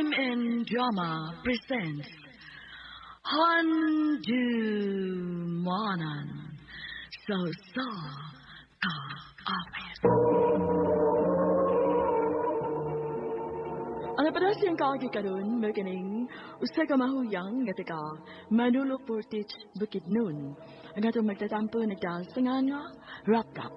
Crime and Drama presents Handu Manan So Sa Ka Awit. Ang napadas yung kaagi karon, maganing, usa ka mahuyang nga taga Manolo Portage Bukidnon. Ang atong magtatampo nagdasangan nga Rap Rap.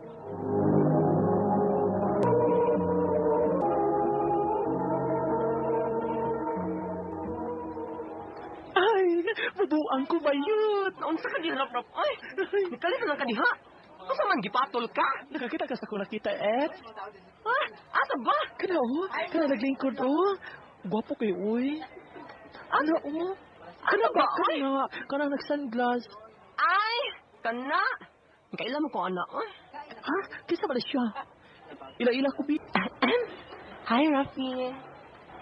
Bubuang ko bayot. Naunsa ka din, Rap-Rap? Ay, nikalit na lang ka diha. Asa man gipatol ka? Nakakita ka sa kulang kita, Ed. Ha? Asa ba? Kana kana naglingkod Gwapo kayo, uy. Ano? Ano ba? Ay, Kana nag-sunglass. ay, kana. Kailan mo ko, anak? Ay. Ha? Kisa ba na siya? Ila-ila ko, bi. Hi, Rafi.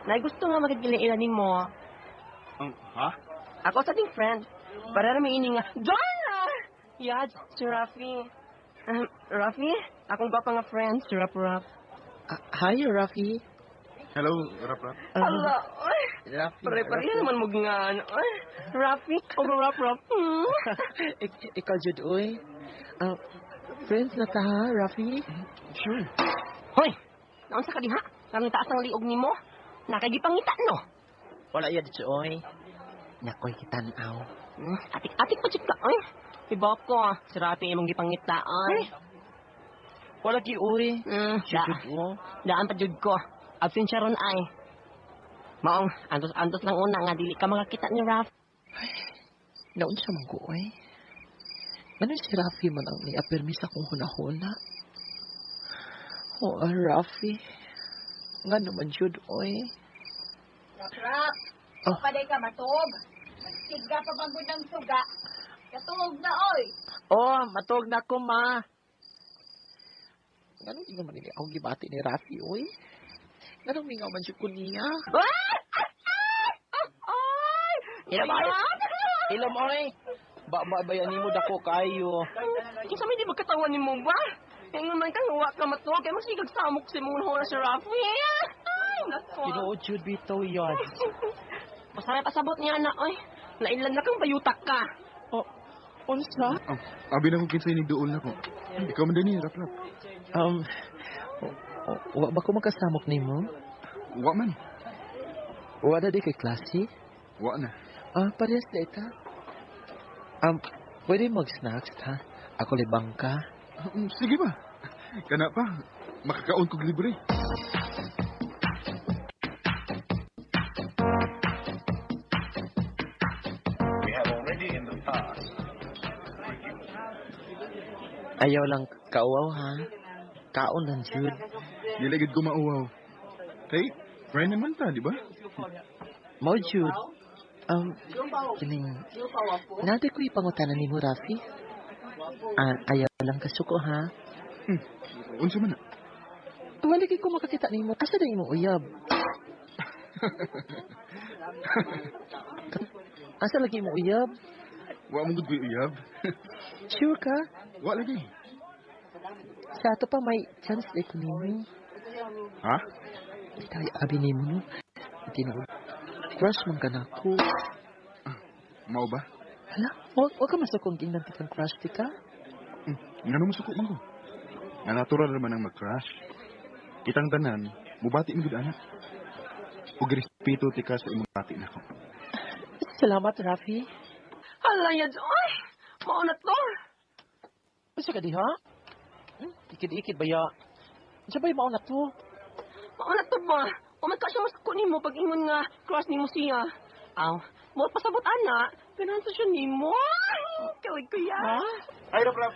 Nay, gusto nga magkagila-ilanin mo. Ha? Ako sa ating friend. Para may ini nga, Donna! Yad, si Rafi. Rafi, akong ba nga friend, si Rap-Rap. Hi, Rafi. Hello, Rap-Rap. Hala, ay. Rafi. Pare-pare naman mo nga, ano. Ay, Rafi, o Rap-Rap. Ikaw, Jud, uy. Friends na ta, ha, Rafi? Sure. Hoy, naon sa kadiha? Karang taas ang liog ni mo. Nakagipangita, no? Wala yan, Jud, uy. Nakoy kitanaw. Atik-atik pa chika, ay. Iba ko, si Rafi imong gipangita, ay. Wala ki, uy. Jud, mo. Daan pa jud ko. Absent siya ron, ay. Maong, antos lang una nga, dili ka makakita ni Raf. Naon siya man ko, uy. Ano si Rafi man ang ni-apermi sa kong hunahuna? Rafi. Nga naman, Jud, uy. Rap, Oh. paday ka matog. Nagsiga pa bang ng suga. Katulog na, oy. Matog na ko, ma. Ganun nga man ako gibati ni Rafi, uy. Ganun nga man siya ko niya. Ay! Ilom, oy. Ilom, oy. Bayan ni mo dako kayo. Kinsa may di magkatawan ni mo ba? Ingon man kang huwa ka matog, kaya masigag samok si mong hula si Rafi. Ay, nako. Tinuod, Jud, bitaw yan. Masarap pasabot niya, anak, oy. Nailan na kang bayutak ka. Unsa? Abi na kong kinsay ni doon na ko. Ikaw man din ni Rap-Rap. Wa ba ko makasamok ni mo? Wa man. Wa na di kay klase? Wa na. Parehas na ita. Pwede mag-snacks, ha? Ako libang ka. Sige ba? Kana pa. Makakaon kong libre. Ayaw lang kauaw, ha? Kaon lang, Jud. Nilagid ko mauwaw. Kay, friend naman ta, di ba? Mau, Jud. Kining, nade ko ipangutanan ni mo, Rafi. Ayaw lang kasuko, ha? Unsa man na? Waligi ko makakita ni mo. Asa na mo uyab? Asa lagi mo uyab? Wa mong gud ko uyab. Sure ka? Wa lagi. Sa ato pa may chance na ko nimo. Ha? Tayo abi ni mo. Tinuod. Crush man ka na ko. Mao ba? Hala, wag ka masukong tingnan tikang crush tika. Nga naman suko man ko. Nga natural naman ang mag-crush. Kitang tanan, mubati mo gud anak. Ug respeto tika sa imong bati nako. Salamat, Rafi. Hala, yad, oy. Maunat to. Basta ka di, ha? Ikid-ikid ba ya? Siya ba'y mauna to? Maunat to ba? Umat ka siya mas kunin mo pag ingon nga cross ni mo siya. Aw, mo pasabot ana. Ganun siya ni mo. Kawig ko yan. Ha? Ay, Rap-Rap.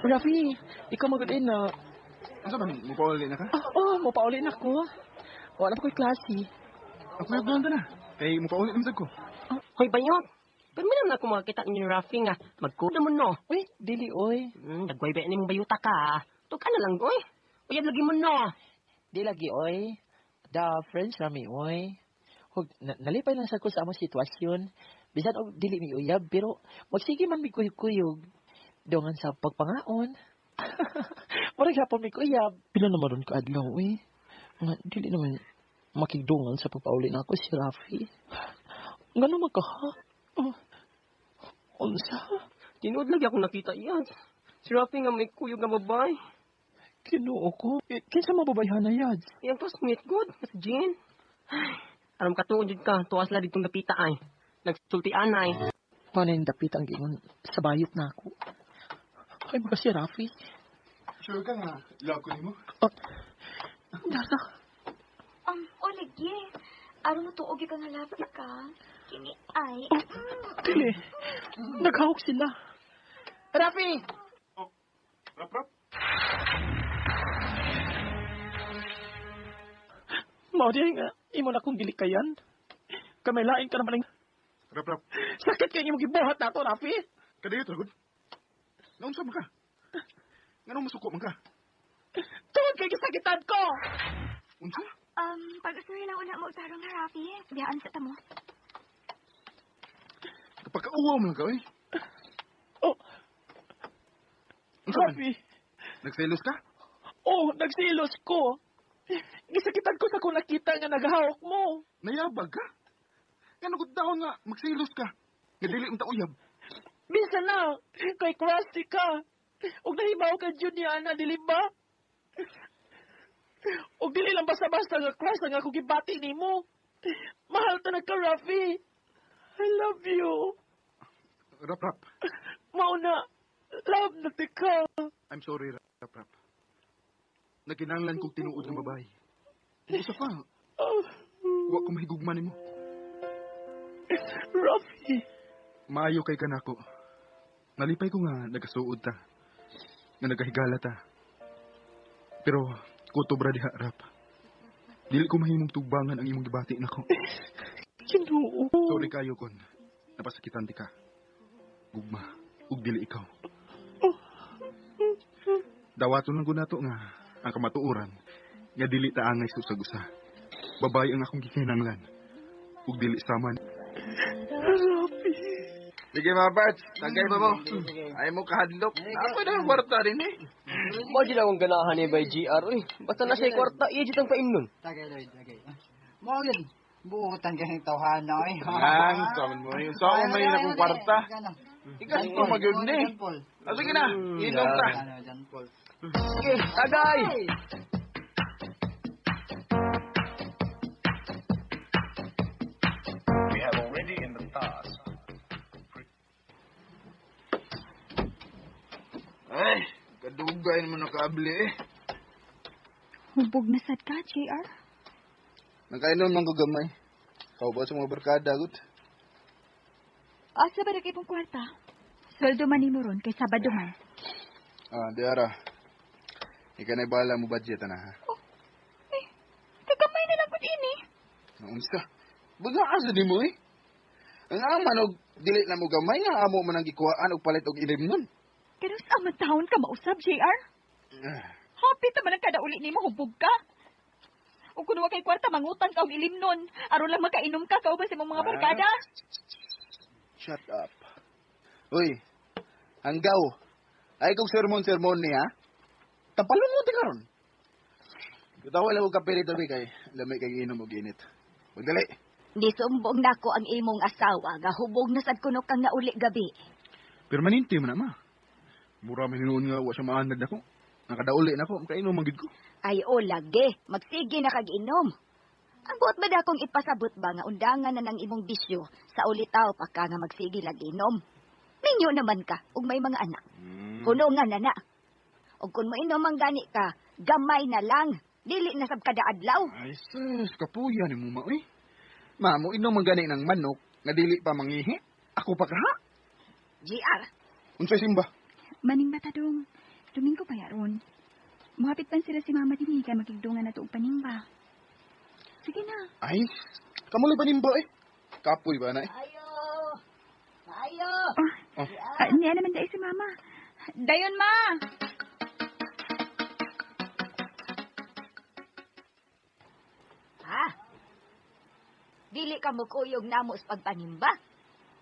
Rafi, ikaw magudin na. Asa man, mupauli na ka? Mapauli na ko. Wala pa ko'y klase. Ako yung blanda na. Kay mupauli naman ko. Hoy, bayot. Pero may naman ako makakita ni Rafi nga. Magkuda mo no. Uy, dili, oy. Nagway ba ni mong bayuta ka? Ito ka na lang, oy. Uyab lagi mo no. Di lagi, oy. Da, friends rami, oy. Hug, nalipay lang sa ko sa among sitwasyon. Bisan og dili mi uyab, pero magsige man mi kuyog-kuyog. Dongan sa pagpangaon. Murag hapon mi kuyab. Pila naman ron ka adlaw, eh. Nga, dili naman makigdungan sa papauli na ako si Rafi. Ngano man ka ha? Unsa? Tinuod lagi ako nakita iyan. Si Rafi nga may kuyog nga babae. Kinuo ko. Kinsa mababayhan na yad? Iyang classmate good, Miss Jean. Ay, alam ka tuon jud ka, tuwas la ditong napita ay. Nagsultian ay. Paano yung dapit ang gingon sa bayot na ako? Ay, mga si Rafi. Sure ka nga, love ko mo. Dara. Oligi. Aron mo tuog ka nga lapit ka. Kini ay. Dili. Naghawak sila. Rafi! Rap. Mao di nga, imo na kong gilikayan. Kamay lain ka naman ng Rap. sakit kayo imong gibuhat na to, Rafi. Kadayot, ragod. Naunsa man ka? Nga masuko man ka? Tungod kay gisakitan ko! Unsa? Pag-usuri lang una mo tarong na Rafi. Biyaan sa tamo. Kapag kauwaw mo lang ka, eh. Oh, Unsa man? Rafi. Nagselos ka? Oh, nagsilos ko. Gisakitan ko sa kung nakita nga naghahawak mo. Nayabag ka? Nga nagudahon nga, magselos ka. Nga dili ang tauyab. Bisa na, kay Krusty ka. Og nahibaw ka Junior na, dili ba? Og dili lang basta-basta nga crush nga ako gibati nimo. Mahal ta nagka, Rafi. I love you. Rap. Mauna, love na tika. I'm sorry, Rap. Naginanglan kong tinuod ng babae. Kung isa pa, huwag ko mahigugman mo. Rafi. Maayo kay kanako. Nalipay ko nga nagasuod ta. Nga nagahigala ta. Pero, kutobra diha, Rap. Dili ko mahimong tubangan ang imong gibati nako. Ginoo. Sorry kayo kon. Napasakitan di ka. Gugma, ug dili ikaw. Dawaton lang ko nato nga ang kamatuoran nga dili ta angay susagusa. Babae ang akong gikinanglan. Ug dili saman. Rafi. Sige mga parts, tagay pa mo. Ay mo kahadlok. Ako na ang kwarta rin eh. Imagine akong ganahan ni by GR eh. Basta na siya kwarta, iya jud ang paimnon. Tagay. Mo yun. Buutan ka ng tawhan na eh. Ang saman mo yun. So ako may akong kwarta. Ikas ko mag-yun eh. Sige na, inom ta. Sige, tagay! We have already in the past. Ay, kadugay naman nakabli eh. Hubog na sad ka, JR. Nagkainom lang ko gamay. Kau ba sa mga barkada, gut? Asa ba na kay pong kwarta? Sweldo man ni mo ron kay Sabado man. Diara. Ika na bala mo budget na ha. Kagamay na lang ko din eh. Naunsa? Baga asa di mo eh. Ang amanog, dili na mo gamay nga amo man ang gikuhaan og palit og ilim nun. Pero sa amang taon ka mausab, JR? Happy naman ang kada uli ni mo, hubog ka. O kung wa kay kwarta, mangutang ka og ilim nun. Aron lang makainom ka, kauban sa mga barkada. Shut up. Uy, hanggaw. Ay kong sermon niya. Tapalungot ka ron. Kutawa lang ko kapiri tabi kay lamay kay inom og init. Magdali. Di sumbong na ko ang imong asawa, nga hubog na sad kuno kang nauli gabi. Pero maninti man na, ma. Mura man hinuon nga wa siya maanad nako. Nakadauli nako, makainom man gid ko. Ay o lagi, magsige na kag-inom. Ang buot ba dakong ipasabot ba nga undangan na ng imong bisyo sa ulitaw pa ka nga magsige lag-inom? Minyo naman ka, ug may mga anak. Kuno nga na. Ug kun mo inom ang gani ka, gamay na lang. Dili na sab kada adlaw. Ay, sus, kapuya ni mo, ma, eh. Ma, mo inom man gani ng manok, nga dili pa mangihi. Ako pa ka, ha? GR, Unsay simba? Maning batadong, Domingo pa yaron. Muhapit pan sila si Mama din kay makigdungan na tuog panimba. Sige na. Ay, kamuloy pa nimba, eh. Kapoy ba na, eh? Ayo! Oh, niya naman dahil si Mama. Dayon, Ma! Ha? Dili ka mo kuyog namo sa pagpanimba?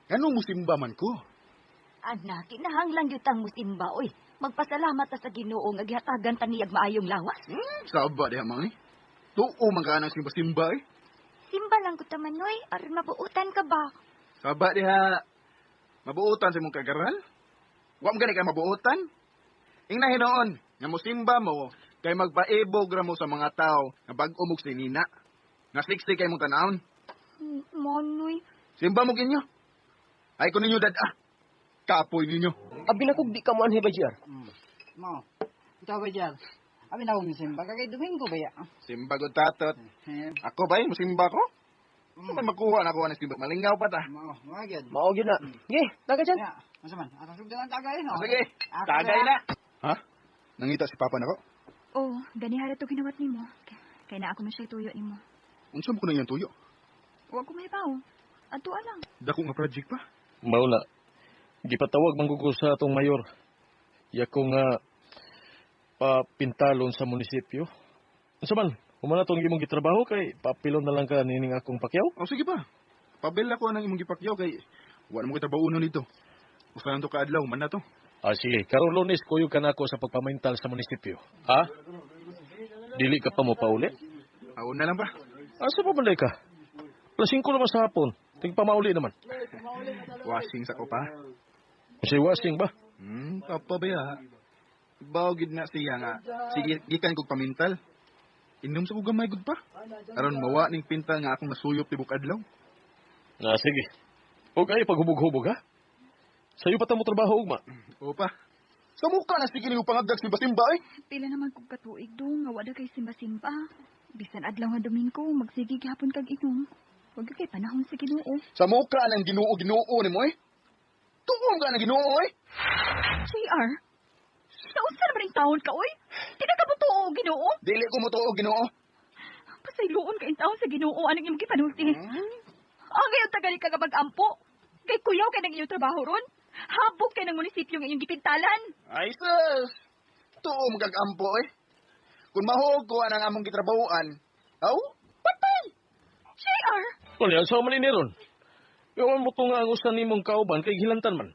Ano mo simba man ko? Anak, kinahanglan yutang mo simba, oy. Magpasalamat ta sa Ginoo nga gihatagan ta niyag maayong lawas. Saba diha, ma, eh. Tuo man ka ng simba-simba eh. Simba lang ko taman, oy. Aron mabuutan ka ba? Saba diha. Mabuutan sa mong kagaral? Wa mo gani ka mabuutan? Ingnahin noon, nga mo simba mo, kay magpaibog ra mo sa mga tao nga bag-o mo sinina. Nga siksi kay mong tanawon. Manoy. Simba mo ginyo. Ay ko ninyo dada. Kapoy ninyo. Abi na kog di ka mo anhe ba, JR? Mo. Ikaw ba dyan? Abi na akong simba. Kagay Domingo ba ya? Simba ko tatot. Ako ba mo simba ko? Saan makuha na ako ng simba? Malingaw pa ta. Mo. Mga gyud. Mao gyud na. Ge, taga dyan. Ya. Masa man? Atong sugdan ang tagay no. Sige, tagay na. Ha? Nangita si Papa nako? Oh, gani hara to kinawat nimo. Kay na ako man siya tuyo nimo. Unsa mo ko na iyang tuyo? Huwag ko may baw. Ato lang. Dako nga project pa. Mauna, gipatawag manggugol sa atong mayor. Yako nga papintalon sa munisipyo. Unsa man, humana tong imong gitrabaho kay papilon na lang ka nining akong pakyaw. O sige pa. Pabel ako nang imong gipakyaw kay wala mo kita baunon nito. Usa to kaadlaw man na to. Ah, sige. Karong Lunes, kuyog ka na ako sa pagpamintal sa munisipyo. Ha? Dili ka pa mo pauli? Aon na lang ba? Asa pa balay ka? Lasing ko naman sa hapon. Tingpamauli naman. Washing sa ko pa. Kasi wasing ba? Papa ba ya? Bawo gid na siya nga. Sige, gikan kog pamintal. Inom sa kog gamay gud pa. Aron mawa ning pintal nga akong nasuyop tibok adlaw. Ah, sige. O kayo paghubog-hubog, ha? Sa'yo pa mo trabaho, ugma. Opa. Sa mukha na sige niyo pangagdag simba-simba eh. Pila naman kog katuig do nga wala kay simba-simba. Bisan adlaw nga Domingo, magsige gihapon kag inom. Huwag kay panahon sa Ginoo. Sa mukha nang Ginoo nimo eh. Tuong ka na Ginoo eh. JR, nausa naman yung taon ka, oy. Di na ka mo tuo, Ginoo. Dili ko mo tuo Ginoo. Pasayloon ka yung taon sa Ginoo, anong yung gipanulti. Ang ngayon tagali ka kapag ampo. Kay kuyaw kay nang iyong trabaho ron. Habog kay ng munisipyo ng iyong gipintalan. Ay sus. Tuo magagampo eh. Kung mahog ko ang among gitrabahuan, aw, patay. JR! Wala, sa man ini ron. Yung mo itong angusan ni mong kauban kay gilantan man.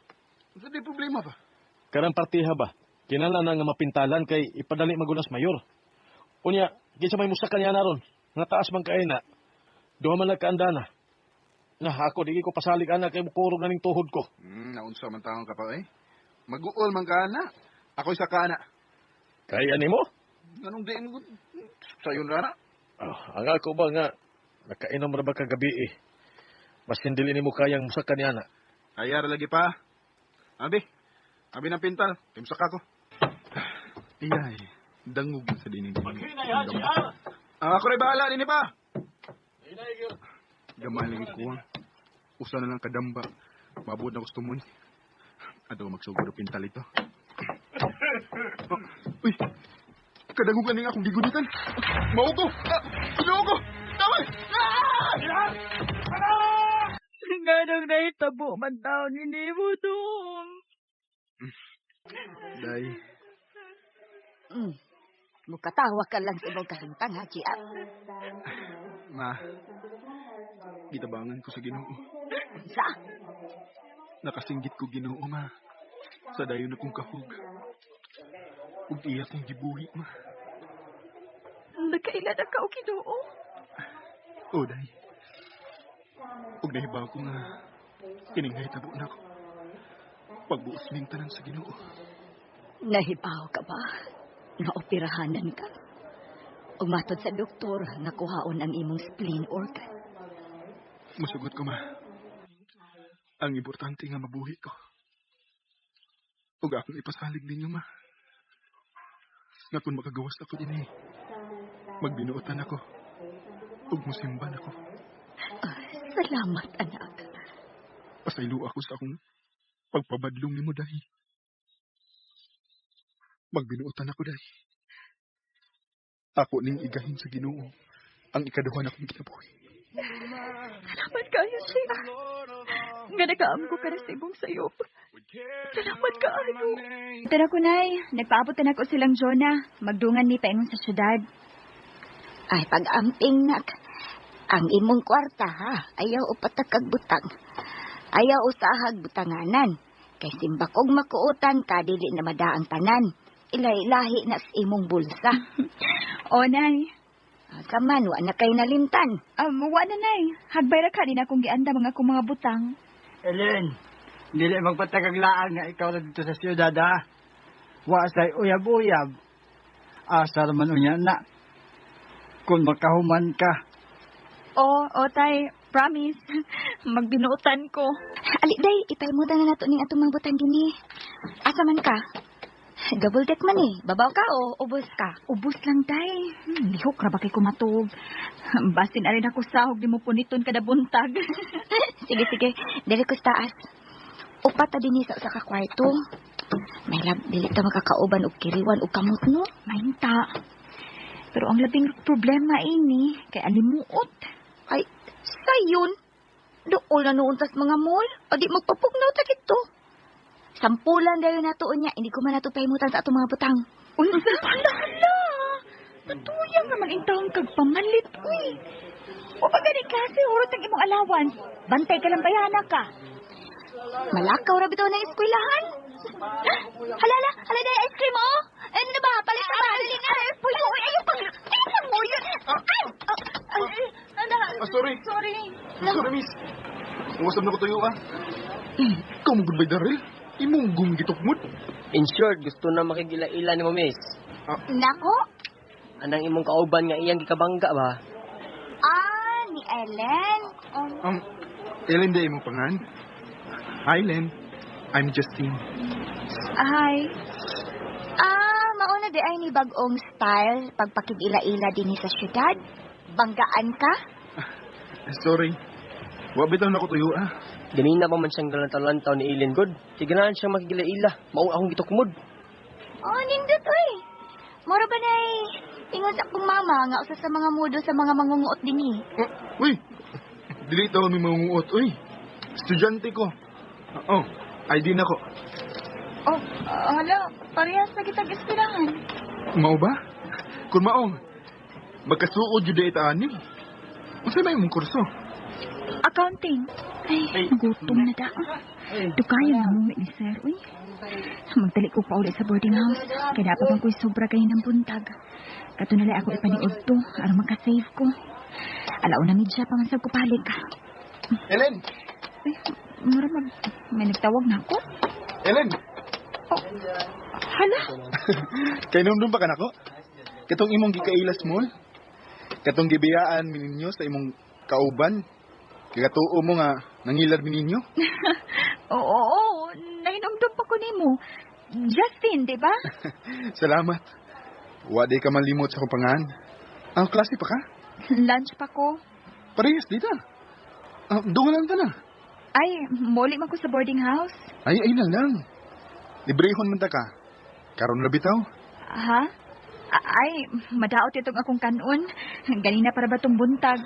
Sa di problema pa. Karang partiha ba? Kinala na nga mapintalan kay ipadali magulas mayor. Unya, kinsa may musa kanya na ron. Nga taas man kay na. Duha man nagkaandana. Nga ako, di ko pasalig anak kay mukurog na ning tuhod ko. Naunsa man taong ka pa eh. Mag-uol man ka na. Ako'y sa kana. Kaya ni mo? Anong di mo? Sayon rana? Ang ako ba nga, nakainom ra ba kagabi eh. Mas hindi ni mo kayang musakan ni ana. Kaya lagi pa. Abi ng pintal. Timsak ako. Iyay, dangog na sa dining. Ako rin bahala din pa. Gamay lagi ko. Usa na lang kadamba. Mabud na gusto mo ni. Ado magsugod pintal ito. Uy! Kadangugan nga akong gigunitan. Mao ko! Ginoo ko! Tawag! Ganang nahitabo man taon hindi mo doon. Day. Mukatawa ka lang sa ibang kahintang, ha, Chia? Ma, gitabangan ko sa Ginoo. Sa? Nakasinggit ko Ginoo, ma. Sa dayon akong kahug. Ug iya kong gibuhi, ma. Nagkaila na ka o Ginoo. O, day. Ug nahibaw ko nga kining nahitabo na ko. Pagbuos ning tanan sa Ginoo. Nahibaw ka ba? Naoperahanan ka? Umatod sa doktor, nakuhaon ang imong spleen organ. Masugot ko, ma. Ang importante nga mabuhi ko. Ug akong ipasalig ninyo, ma. Nga kung makagawas ako din eh. Magbinuotan ako. Ug musimban ako. Salamat, anak. Pasaylo ako sa akong pagpabadlong nimo, dahi. Magbinuotan ako, dahi. Ako ning igahin sa Ginoo ang ikaduha na kong kinabuhi. Salamat kayo, Shea. Nga nakaam ko ka na sa ibong sayop. Salamat kayo. Tara ko, Nay. Nagpaabot na ako silang Jonah. Magdungan ni paingon sa syudad. Ay, pag-amping, nak. Ang imong kwarta, ha? Ayaw upatakag butang. Ayaw usahag butanganan. Kay simbakog makuutan ka, dili na madaang tanan. Ilay-ilahi na sa imong bulsa. O, Nay. Kaman, wa na kay nalimtan. Wa na, nay. Hagbay ra ka din akong gianda mga akong mga butang. Ellen, dili magpatagaglaan nga ikaw na dito sa siyudad, ha? Wa say uyab-uyab. Asa naman unya na. Kung makahuman ka. O, tay. Promise. Magbinuutan ko. Ali, day, ipaymuda na nato ning atong mga butang din. Asa man ka? Double deck man Babaw ka o ubos ka? Ubos lang, tay. Lihok ra ba kay kumatog. Basin arin ako sahog di mo puniton kada buntag. Sige. Dili ko sa taas. Upat ta din sa kakwarto. May lab, dili ta makakauban og kiriwan og kamot, no? Mainta. Pero ang labing problema ini, kay alimuot. Ay, sayon. Doon na noon tas mga mall. O di magpapugnaw ta kito. Sampulan dayon nato niya. Hindi ko man nato pahimutan sa atong mga butang. Unsa? Hala. Natuyang naman intawang kagpamalit, uy. O pag gani klase, urot ang imong allowance. Bantay ka lang bayana ka. Malakaw ra bitaw na eskwelahan. Hala na ice cream, oh. Ano na ba? Palit na ba? Dali na. Puyo, ayaw pag... Ayaw mo yun. Sorry. Sorry, miss. Uwasam na ko tayo, Ikaw mong goodbye, Daryl. Imong gumgitok-mut. In short, gusto na makigila-ila ni mo, miss. Nako? Anang imong kauban nga iyang gikabangga ba? Ni Ellen. Ellen, day mo pangan. Hi, Len. I'm Justine. Ay. Mauna di ay ni bagong style pagpakigila-ila din sa syudad. Banggaan ka? Sorry. Wabitaw na ko tayo, Ganina pa man siyang galantaw-lantaw ni Eileen God. Sige na siyang makigila-ila. Maong akong gitukmod. Nindot, uy. Moro ba na ingon sa akong mama nga usa sa mga mudo sa mga mangunguot din Uy, dili taon may mangunguot, uy. Estudyante ko. ID na ko. Hala. Parehas na kitang ispirahan. Mao ba? Kung maong, magkasuod yun dahil ani. Unsa may mong kurso? Accounting. Ay, gutom na da. Dukayan na mo ni sir, uy. Magdali ko pa ulit sa boarding house. Kaya dapat bang ko'y sobra kayo ng buntag. Kato na lang ako ipaniod to. Aram magka-save ko. Alaw na midya pa man sa kupalik. Ellen! Ay, may nagtawag na ako. Ellen! Hala? Kay nung pa ka na ko? Katong imong gikailas mo? Katong gibiyaan mininyo sa imong kauban? Kagatuo mo nga nangilad mininyo? Oo. Nahinomdom pa ko nimo. Justin, di ba? Salamat. Wadi ka malimot sa kupangan. Ang klase pa ka? Lunch pa ko. Parehas dito. Doon lang ta na. Ay, muli man ko sa boarding house. Ay lang. Librehon man ta ka. Karon na bitaw. Ha? Ay, madaot itong akong kanon. Ganina para ba itong buntag?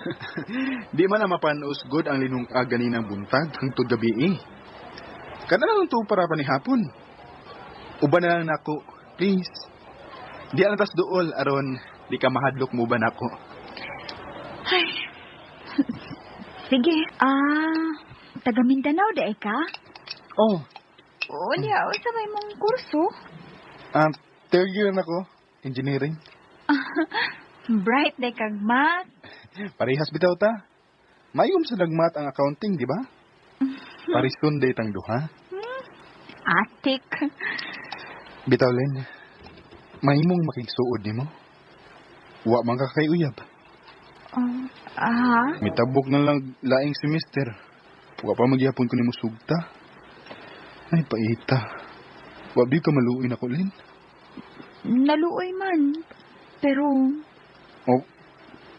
Di man na mapanusgod ang linong ganinang buntag hangtod gabi Kada lang ito para pa ni hapon. Uban na lang nako, please. Di ang tas dool, aron, di ka mahadlok mo ba nako? Ay, sige, taga Mindanao da ka? Oh. Oo, niya, sa may mong kurso. Third year na ko, engineering. Bright day kag math. Parehas bitaw ta. Mayom sa nagmat ang accounting, di ba? Parison day tang duha. Atik. Bitaw Len, mahimong makigsuod nimo. Wa man ka kay uyab. Mitabok na lang laing semester. Wa pa magyapon ko nimo sugta. Ay paita. Wa di ka maluoy na ko Len. Naluoy man.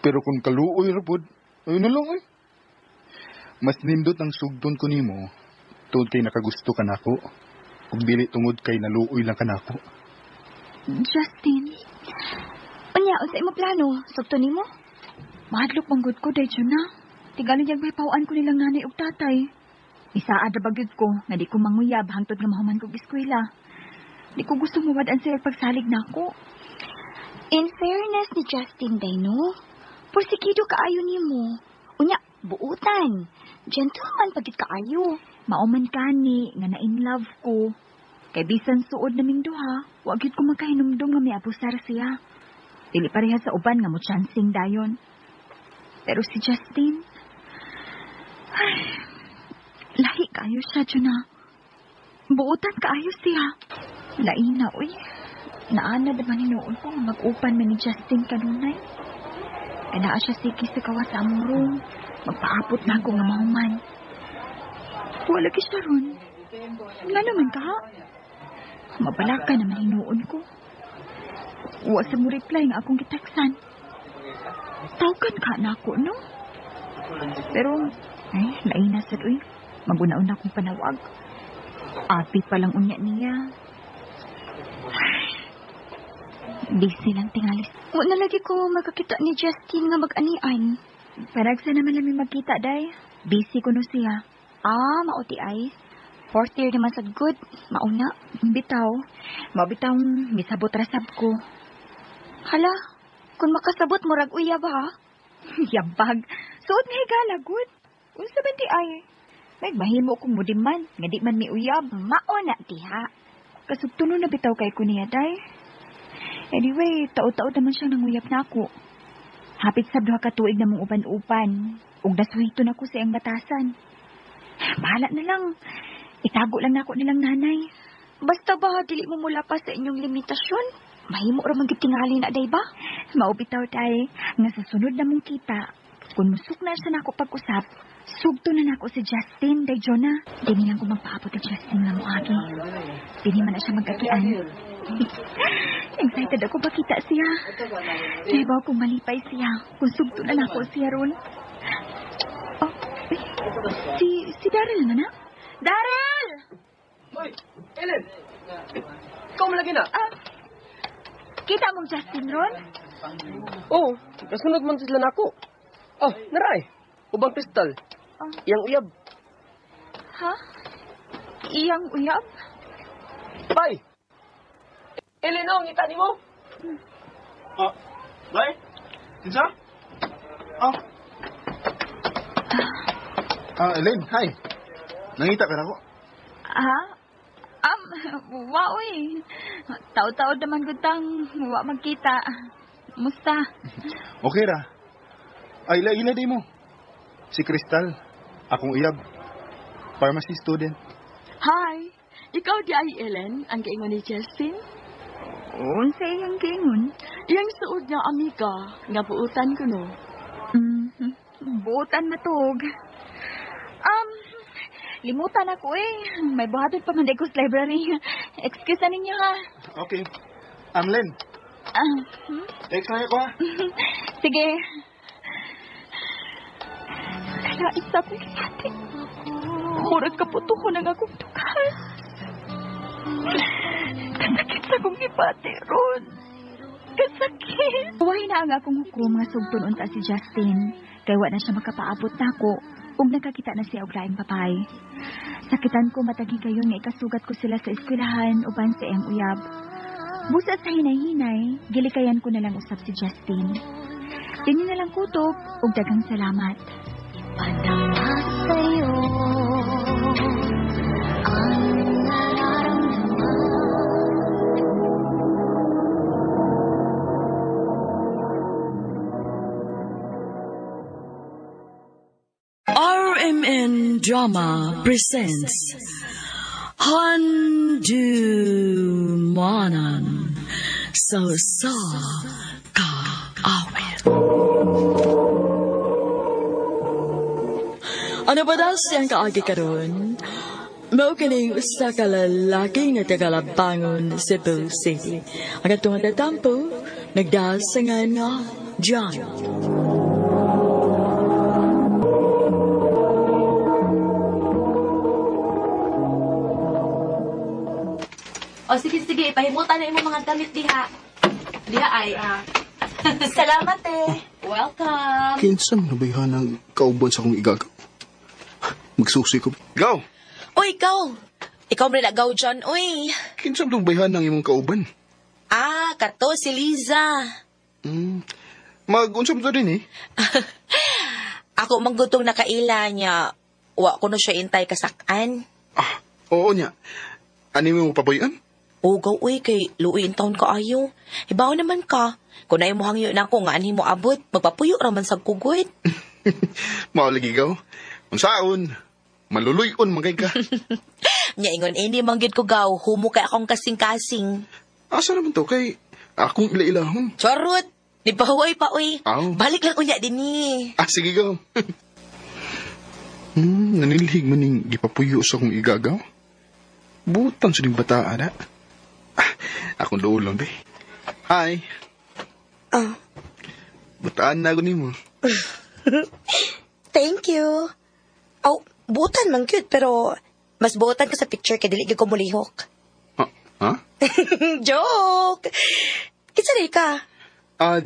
Pero kung kaluoy ra pod, ay na lang Mas nindot ang sugton ko nimo. Tungod kay nakagusto ka nako. Ug dili tungod kay naluoy lang ka nako. Justin. Unya, sa imo plano, sugton nimo? Mahadlok manggod ko, day na. Tigalin yung baypawaan ko nilang nanay ug tatay. Isaad na bagyod ko, nga di ko manguyab hangtod nga mahuman kong eskwela. Di ko gusto mawad ang sir pagsalig na ako. In fairness ni Justin, day no? Porsikido kaayo nimo. Unya, buutan. Gentleman pagit kaayo. Mauman kani, nga na-in love ko. Kay bisan suod naming duha, wag yun ko magkahinumdum nga may abusar siya. Dili pareha sa uban nga mo chancing dayon. Pero si Justin, ay, lahi kayo siya, Juna. Buutan kaayo siya. Laina, uy. Naana naman hinuon ko mag-upan man ni Justin kanunay. Ay naa siya sige sa kawas sa among room. Magpaapot na ako nga mahuman. Wala ki siya ron. Nga naman ka, ha? Mabalaka naman hinuon ko. Wa sa mo reply nga akong giteksan. Tawgan ka na ako, no? Pero, ay, laina sad, uy. Maguna-una akong panawag. Api pa lang unya niya. Busy lang tingalis. Wala lagi ko magkakita ni Justin nga mag-anian. Parag sa naman namin magkita, day. Busy ko no siya. Mauti ay. Fourth year naman sa good. Mauna. Bitaw. Mabitaw, misabot rasab ko. Hala, kung makasabot mo rag uya ba ha? Yabag. Suot nga higala, good. Unsa ba di ay? May mahimo kong mudiman. Nga di man mi uyab. Mauna, diha. Kasugtuno na bitaw kay ko niya, day. Anyway, taod-taod naman siyang nanguyap na ako. Hapit sa duha ka tuig na mong upan-upan. Ug nasuhito na ko sa iyang batasan. Bahala na lang. Itago lang na ako nilang nanay. Basta ba, dili mo mula pa sa inyong limitasyon? Mahimo ra man gitingali na, day ba? Maubitaw, day. Nga sa sunod na mong kita, kung musuk na siya na ako pag-usap, sugto na ako si Justin, day Jonah. Dini lang ko magpaabot ni Justin nga mo agi. Dini man na siya mag-agian. Excited ako bakita siya. Nahibaw kong malipay siya kung sugto na ako siya ron. Oh, si Daryl na na? Daryl! Hoy, Ellen! Ikaw mo lagi na? Kita mong Justin ron? Oo, kasunod man sila na ako. Naray. Ubang kristal. Iyang uyab. Ha? Iyang uyab? Bay! Ellen, ngita ni mo? Bay? Kinsa? Elaine, hi. Nangita ka na ko? Ha? Wa, uy. Taod-taod naman gutang. Wa magkita. Musta? Okay ra. Ay, ila di mo. Si Crystal. Akong uyab. Pharmacy student. Hi! Ikaw di ay Ellen, ang kaingon ni Justin? Unsa iyang gingon? Iyang suod nga amiga, nga buutan ko no. Buutan matog. Limutan ako eh. May buhaton pa man ko sa library. Excuse na ninyo ha. Okay. Len. Text na ko ha. Sige. Kaya isa ko kipati. Murag kaputuko ng akong tukas. Kasakit sa akong kipati, Ron. Kasakit. Huwag na ang akong hukom nga sugton unta si Justin. Kaya wala na siya makapaabot na ako. Ug nakakita na siya og laing papay. Sakitan ko matagi kayo nga ikasugat ko sila sa eskwelahan uban sa iyang uyab. Busa sa hinay-hinay, gilikayan ko na lang usab si Justin. Dini na lang kutob ug daghang salamat. Padama sa'yo ang nararamdaman. RMN Drama presents Handumanan Sa Kaawit. Ano ba daw siyang kaagi karon? Mao kining usa ka lalaki nga tagalabangon Cebu City. Ang atong tatampo nagdasangan nga John. O, sige, ipahimutan na yung mga damit diha. Diha ay, Salamat eh. Welcome. Kinsa man nabayhan ng kauban sa akong igagaw. Magsusi ko. Gaw! Uy, ikaw. Ikaw mo nilagaw dyan, uy. Kinsa man bayhan ng imong kauban. Kato, si Liza. Mag-unsam to din eh. Ako manggutong nakaila niya. Wa ko na siya intay kasakan. Oo niya. Ano mo pabayaan? Ugaw, uy, kay luuin taon ka ayo. Ibaw naman ka. Kung na mo hangyo na ako nga ani mo abot, magpapuyo raman sa kugwit. Maulagi ikaw. Unsaon? Maluluyon magay ka. Nya ingon ini manggid ko gaw, humo kay akong kasing-kasing. Asa naman to kay akong ila-ilahon. Charot! Di pa huway pa, uy. Aw. Balik lang unya din ni. Sige ikaw. Nanilhig man ning gipapuyo sa kong igagaw. Butang sa ning bataan, ha? Akong doon lang, be. Hi. Bataan na ako ni mo. Thank you. Oh, butan man cute, pero mas butan ka sa picture kay dili gyud ko mulihok. Ha? Joke! Kitsa rin ka?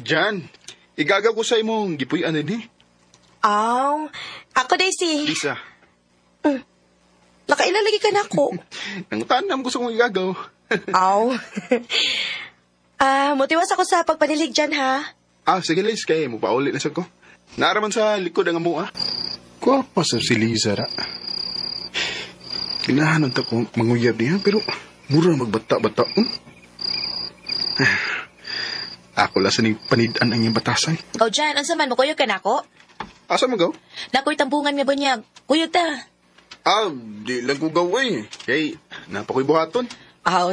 Jan. Igagaw ko sa imong gipuy-an din, eh. Ako Daisy. Lisa. Nakailalagi ka na ako. Nangutanam ko sa kong igagaw. Motiwas ako sa pagpanilig dyan, ha? Sige, Liz. Kaya mo paulit na sa ko. Naaraman sa likod ang amo, ha? Kuwapa sa si Liza, ra. Kinahanan ta ko manguyab niya, pero mura magbata-bata. Ako lang sa ning panidaan ang iyong batasan. Dyan, ang saman mo, kuyog ka na ako? Asa mo gaw? Nakoy tambungan nga bunyag. Kuyog ta. Di lang ko gawin. Kay, napakoy buhaton.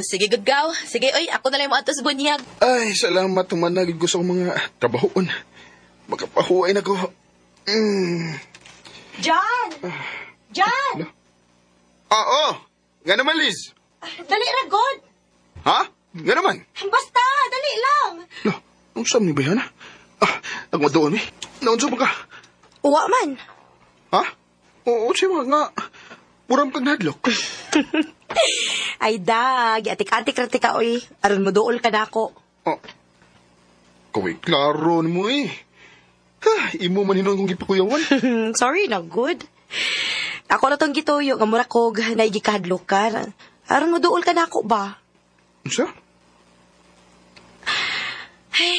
Sige, good gaw. Sige, oy, ako na lang mo atos bunyag. Ay, salamat tumanagid ko sa mga trabahoon. Makapahuay na ko. John! John! Nga naman, Liz. Dali ra, God! Ha? Nga naman. Basta, dali lang. Ang saan ni ba yan, ha? Ako doon, eh. Naunsa ba ka? Uwa man. Ha? Oo, siya nga. Muram kang nadlok. Ay, dag. Atik-atik rati ka, oy. Aron mo dool ka na ako. Kaway, klaro ni mo, eh. Imo man hinong kong gipakuyawan. Sorry na, good. Ako na tong gituyo, nga murakog, naigikadlok ka. Aron mo dool ka na ako ba? Sa? Ay,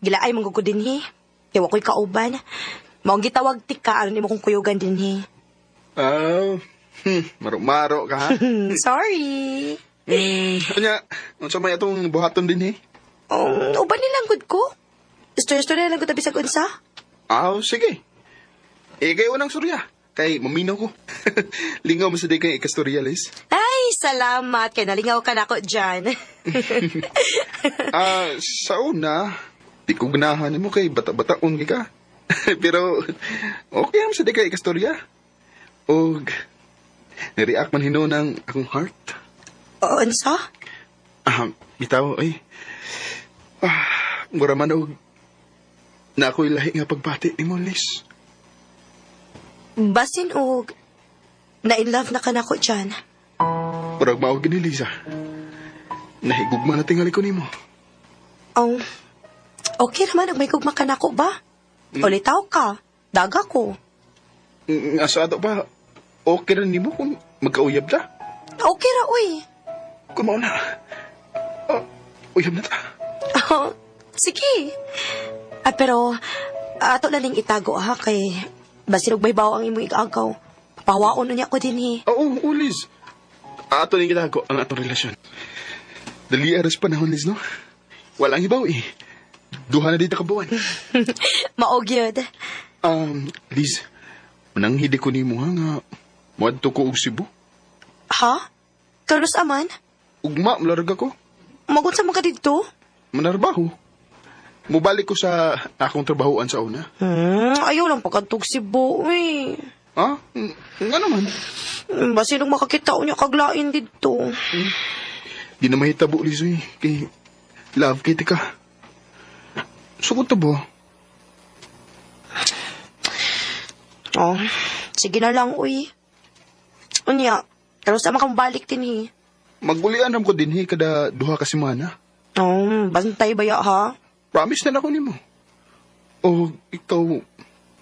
gilaay mong ko din, he. Kaya ako'y kauban. Maong gitawag tika, aron mo kong kuyugan din, he. Maro-maro ka, ha? Sorry. Kanya, unsa may atong buhaton din, eh? Uban nilang good ko. Istorya-istorya lang ko tabi sa kunsa. Sige. Kayo unang surya. Kay maminaw ko. Lingaw mo sa day kay ikastorya, Liz. Ay, salamat. Kaya nalingaw ka na ako dyan. Sa una, di ko ganahan mo kay bata-bataon ka. Pero, okay naman sa day kay ikastorya. O, nireact man hino ng akong heart. Unsa? Bitaw, ay. Mura man og na ako'y lahi nga pagbati ni mo, Liz. Basin og na-in-love na ka na ko dyan. Parang maawag ni Liza. Nahigugma na tingali ko ni mo. Okay naman, may gugma ka na ko ba? Ulitaw ka. Daga ko. Asa ato ba, okay rin ni mo kung magkauyab na? Okay ra, uy. Kumaw na. Uyab na ta. Sige. Pero, ato na ning itago ha, kay basinog may bawa ang imong igagaw. Papawaon na niya ko din, he. Oo, Liz. Ato ning kitago ang atong relasyon. Dali aras panahon, Liz, no? Walang ibaw, eh. Duha na dito kabuan. Maog yun. Liz, mananghidi ko ni mo nga muadto ko og Cebu. Ha? Carlos aman? Ugma, malarga ko. Magun sa mga dito? Manarbaho. Mubalik ko sa akong trabahoan sa una. Ayaw lang pagkantog si Bo, eh. Nga naman. Basi nung makakita niya kaglain dito. Di na mahitabo, Liz, eh. Kay love kitty ka. Sugod na ba? Sige na lang, uy. Unya, pero sa makang balik din, eh. Magulian ram ko din, eh, kada duha ka semana. Bantay baya, ha? Promise na ako ni mo. O, ikaw,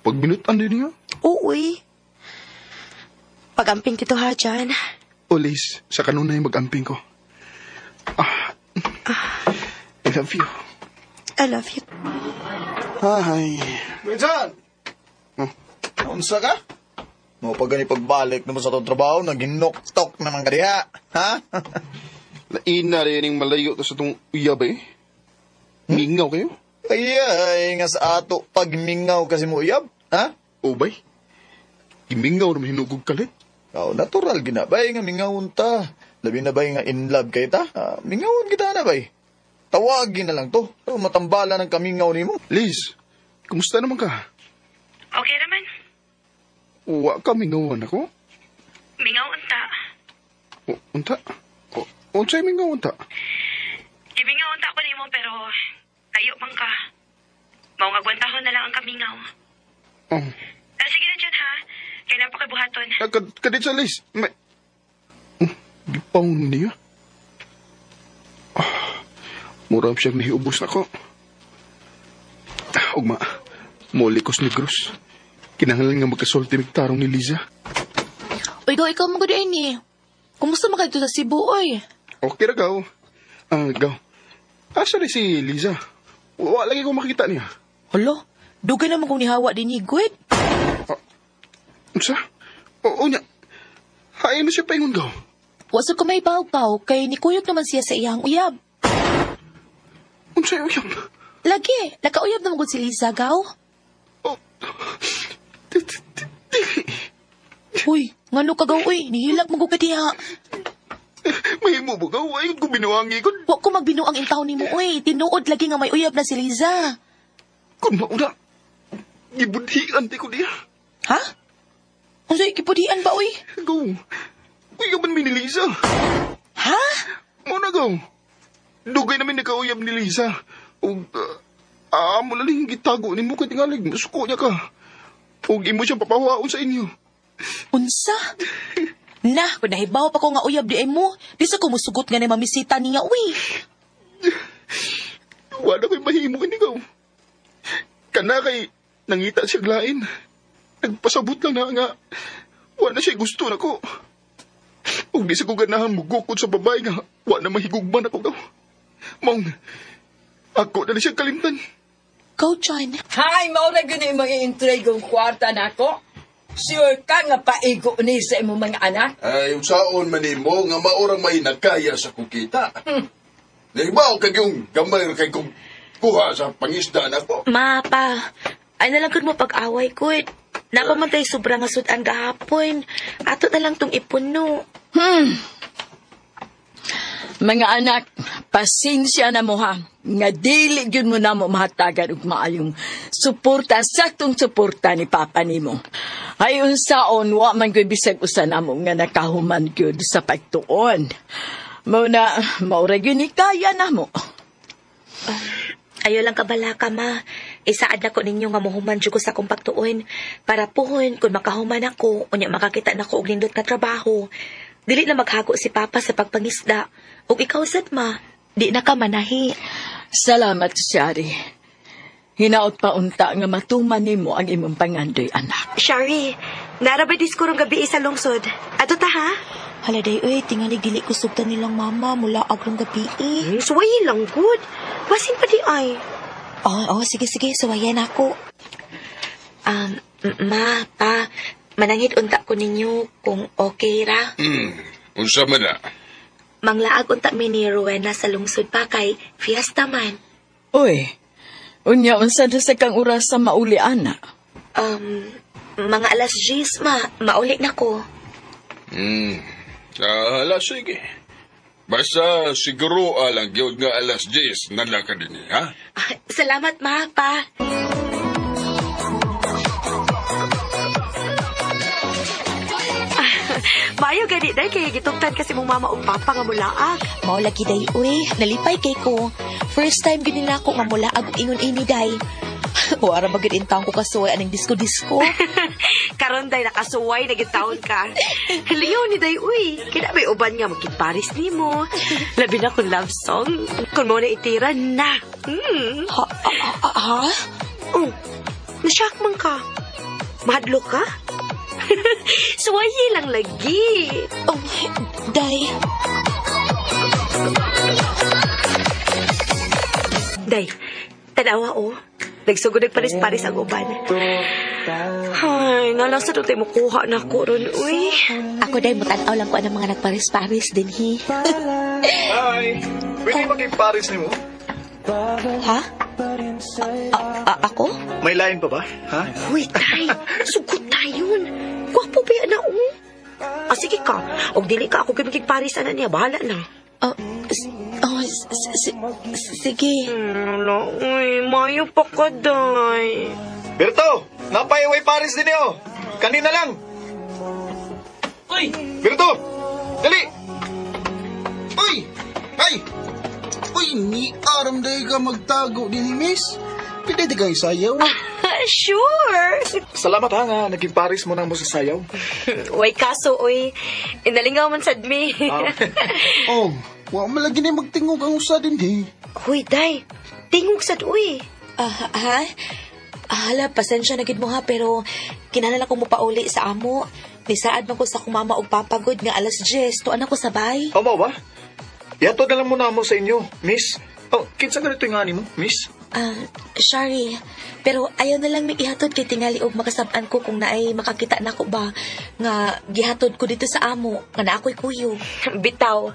pagbinutan din niya? Oo, uy. Pag-amping tito ha, dyan. O, Liz, sa kanunay mag-amping ko. I love you. I love you. Hi. Minsan! Unsa ka? Mo pag gani pagbalik naman sa tong trabaho, naginok-tok naman ka diha. Ha? Naina rin yung malayo to sa itong uyab eh. Mingaw kayo? Ay, nga sa ato pagmingaw kasi mo uyab, ha? O bay? Imingaw naman hinugog kalit. Oh, natural gina bay nga mingawon ta. Labi na bay nga in love kay ta. Mingawon kita na bay. Tawagin na lang to. Pero matambala ng kamingaw nimo. Liz, kumusta naman ka? Okay naman. Wa ka mingawan ako? Mingaw unta. Unta? Unsay mingaw unta? Ibingaw unta ko nimo pero tayo man ka. Mao nga gwantahon na lang ang kamingaw. Oh. Sige na dyan ha. Kaya napakibuhaton. Kadit sa Liz. May... Gipaw niya. Muram siyang nahiubos na ko. Ugma, molikos ni Gross. Kinahanglan nga magkasulti tarong ni Liza. Uy, ikaw mo gud ini. Kumusta man ka dito sa Cebu, oy? Okay ra gaw. Gaw. Asa rin si Liza? Wala lagi ko makita niya. Hala, dugay naman kung nihawa din higwit. Unsa? Oo niya. Hain na siya paingon gaw. Wasa ko may baw-baw, kay nikuyot naman siya sa iyang uyab. Unsa yung uyab? Lagi, nakauyab naman gud si Liza, gaw. Uy, ngano ka gaw, uy, nihilag mo ka diha. May mo ba gaw? Ayun ko binuwangi ko. Huwag ko magbinuang intaw ni mo, uy. Tinuod lagi nga may uyab na si Liza. Kung mauna, gibudhian di ko diya. Ha? Unsay kipudian ba, uy? Gaw, uyaban mi ni Liza. Ha? Muna gaw. Dugay namin nakauyab ni Liza. O, amo laling gitago ni mo kay tingalig. Masuko niya ka. O, imo siyang papawaon sa inyo. Unsa? Na, kung nahibaw pa ko nga uyab di ay mo, di sa kumusugot nga na mamisita niya, uy. Wala ko'y mahimo ni gaw. Kana kay nangita siya glain. Nagpasabot lang na nga. Wala siya gusto na ko. Kung di sa ko ganahan mugukod sa babae nga, wala mahigugman ako gaw. Mong, ako na siya kalimtan. Go, John. Hay, maura gani mga intrigong kwarta na ako. Sure ka nga paigo ni sa imong mga anak? Ay, usaon man mo nga maurang may nakaya sa kukita. Nahibaw kag yung gamay kay kong kuha sa pangisda na ko. Ma, pa, ay nalagod mo pag-away ko. Napamantay sobrang asod ang gahapon. Ato na lang tong ipuno. Mga anak, pasensya na mo ha. Nga dili yun mo na mo mahatagan ug maayong suporta, saktong suporta ni Papa nimo. Ay unsaon, wa man ko'y bisag usa na mo nga nakahuman gyud sa pagtuon. Maura gyud ni kaya na mo. Ayo lang kabalaka, ma. Isaad na ko ninyo nga mohuman jud ko sa akong pagtuon. Para puhon, kung makahuman ako, unya makakita na ko og nindot nga trabaho. Dili na maghago si Papa sa pagpangisda. Ug ikaw sad, ma, di na ka manahi. Salamat, Shari. Hinaot pa unta nga matuman nimo ang imong pangandoy anak. Shari, narabay diskurong gabi sa lungsod. Ato ta, ha? Haladay, uy, tingalig dili ko sugtan nilang mama mula agrong gabi. Suwayin lang, good. Wasin pa di ay. Oo, sige, suwayan ako. Ma, pa, manangit unta ko ninyo kung okay ra. Unsa man na? Manglaag unta mi ni Rowena sa lungsod pa kay fiesta man. Uy, unya unsa na sa kang oras sa mauli ana? Mga alas 10, ma, mauli na ko. Hala, sige. Basta siguro alang gyud nga alas 10 nala ka din, ha? Salamat, ma, pa. Mayo gani day kay gitugtan kasi mong mama ug papa nga mulaag. Mao lagi day uy, nalipay kay ko. First time gid nila ako nga mulaag ug ingon ini day. O ara bagid intawon ko kasuway aning disco. Karon day nakasuway na gitawon ka. Liyo ni day uy, kina may uban nga magkiparis nimo. Labi na kun love song. Kun mo na itira na. Ha? Oh, nasyak man ka. Mahadlo ka? Suwayi lang lagi. Oh, day. Day, tanawa oh. Nagsugod paris-paris ang uban. Ay, day. Nalasa doon tayo makuha na ko ron, uy. Ako day, mutanaw lang ko ang mga nagparis-paris din, hi. Hi! Pwede mag-Paris ni mo? Ha? Ako? May lain pa ba? Ha? Uy, tay. Sugot tayon. Gwapo ba yan na, sige ka. Og dili ka ako kimikig-parisan na niya. Bahala na. Sige. Uy, mayo pa ka, day. Berto! Napaiway Paris din niyo! Kanina lang! Uy! Berto! Dali! Uy! Ay! Uy, ni aram day ka magtago din ni Miss. Pwede di kang isayaw. Sure! Salamat ha nga, naging Paris mo nang mo sa sayaw. Uy, kaso, uy. Inalingaw man sad me. Oh, wa malagi na magtingog ang usa din eh. Uy, day. Tingog sad, uy. Ha? Hala, pasensya na gid mo ha, pero kinahanglan ko mo pauli sa amo. Nisaad man ko sa akong mama og papagod nga alas 10, tuan ako sabay. O ba? Yato na lang muna mo sa inyo, miss. Oh, kinsa ganito yung ani mo, miss? Sorry. Pero ayaw na lang may ihatod kay tingali og makasab-an ko kung naay makakita na ko ba nga gihatod ko dito sa amo nga na ako'y kuyo. Bitaw.